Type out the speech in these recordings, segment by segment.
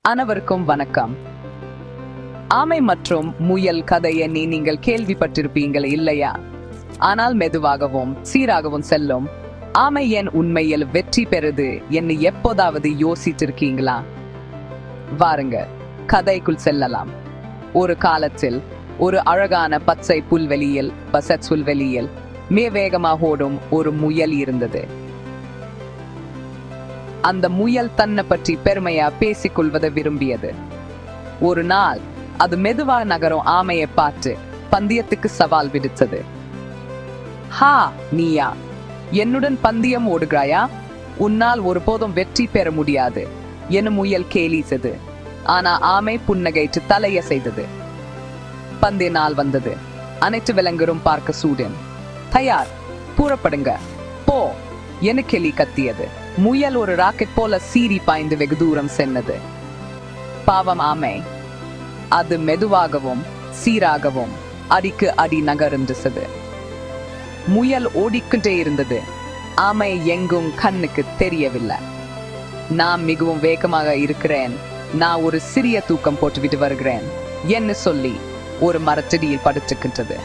அனைவருக்கும் வணக்கம். ஆமை மற்றும் முயல் கதையை நீங்கள் கேள்விப்பட்டிருப்பீங்கள் இல்லையா? ஆனால் மெதுவாகவும் சீராகவும் செல்லும் ஆமை ஏன் உண்மையில் வெற்றி பெறுது என்று எப்போதாவது யோசித்திருக்கீங்களா? வாருங்க, கதைக்குள் செல்லலாம். ஒரு காலத்தில் ஒரு அழகான பச்சை புல்வெளியில் மிக வேகமாக ஓடும் ஒரு முயல் இருந்தது. அந்த முயல் தன்னை பற்றி பெருமையா பேசிக்கொள்வதை விரும்பியது. ஒரு நாள் அது மெதுவா நகரும் ஆமையை பார்த்து பந்தயத்துக்கு சவால் விடுத்தது. ஹா, நீயா என்னுடன் பந்தயம் ஓடுகிறாயா? உன்னால் ஒருபோதும் வெற்றி பெற முடியாது என முயல் கேலிச்சது. ஆனா ஆமை புன்னகைத்து தலையசைத்தது. பந்தய நாள் வந்தது. அனைத்து விலங்குகளும் பார்க்க சூடன். தயார், புறப்படுங்க, போ என கிளி கத்தியது. முயல் ஒரு ராக்கெட் போல சீறி பாய்ந்து வெகு தூரம் சென்றது. பாவம் ஆமை, அது மெதுவாகவும் சீராகவும் அடிக்கு அடி நகர்ந்தது. முயல் ஓடிக்கொண்டே இருந்தது. ஆமை எங்கும் கண்ணுக்கு தெரியவில்லை. நான் மிகவும் வேகமாக இருக்கிறேன், நான் ஒரு சிறிய தூக்கம் போட்டுவிட்டு வருகிறேன் என்று சொல்லி ஒரு மரத்தடியில் படுத்துக்கின்றது.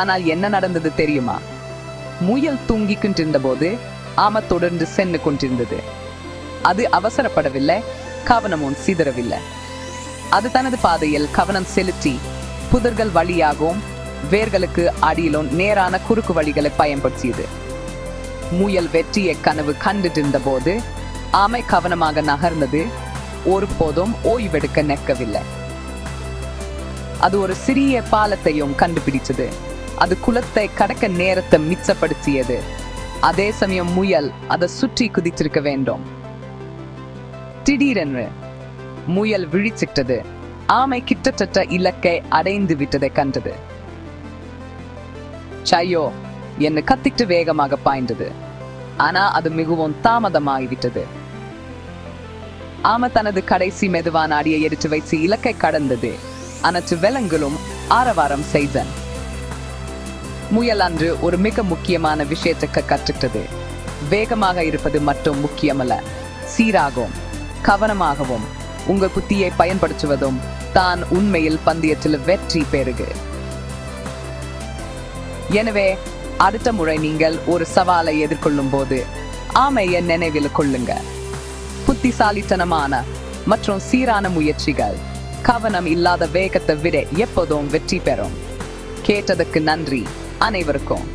ஆனால் என்ன நடந்தது தெரியுமா? முயல் தூங்கிக் கொண்டிருந்த போது ஆமை தொடர்ந்து சென்று கொண்டிருந்தது. அது அவசரப்படவில்லை, கவனமும் சிதறவில்லை. அது தனது பாதையில் கவனம் செலுத்தி புதர்கள் வழியாகவும் வேர்களுக்கு அடியிலும் நேரான குறுக்கு வழிகளை பயன்படுத்தியது. முயல் வெற்றியை கனவு கண்டிருந்த போது ஆமை கவனமாக நகர்ந்தது. ஒருபோதும் ஓய்வெடுக்க நிற்கவில்லை. அது ஒரு சிறிய பாலத்தையும் கண்டுபிடித்தது. அது குளத்தை கடக்க நேரத்தை மிச்சப்படுத்தியது. அதே சமயம் முயல் அதை சுற்றி குதித்திருக்க வேண்டும். திடீரென்று முயல் விழிச்சிட்டது. ஆமை கிட்டத்தட்ட இலக்கை அடைந்து விட்டதை கண்டது. சையோ என்று கத்திட்டு வேகமாக பாய்ந்தது. ஆனா அது மிகவும் தாமதமாகிவிட்டது. ஆமை தனது கடைசி மெதுவான அடியை எடுத்து வைத்து இலக்கை கடந்தது. அனைத்து விலங்குகளும் ஆரவாரம் செய்தன. முயல் அன்று ஒரு மிக முக்கியமான விஷயத்துக்கு கற்றுக்கிட்டது. வேகமாக இருப்பது மட்டும் முக்கியமல்ல, சீராகவும் கவனமாகவும் உங்கள் புத்தியை பயன்படுத்துவதும் தான் உண்மையில் பந்தயத்தில் வெற்றி பெறுகு. எனவே அடுத்த முறை நீங்கள் ஒரு சவாலை எதிர்கொள்ளும் போது ஆமையை நினைவில் கொள்ளுங்க. புத்திசாலித்தனமான மற்றும் சீரான முயற்சிகள் கவனம் இல்லாத வேகத்தை விட எப்போதும் வெற்றி பெறும். கேட்டதற்கு நன்றி. அனைவருக்கும்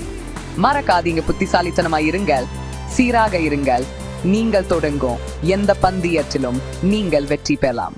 மறக்காதீங்க, புத்திசாலித்தனமாய் இருங்கள், சீராக இருங்கள். நீங்கள் தொடங்கும் எந்த பந்தயத்திலும் நீங்கள் வெற்றி பெறலாம்.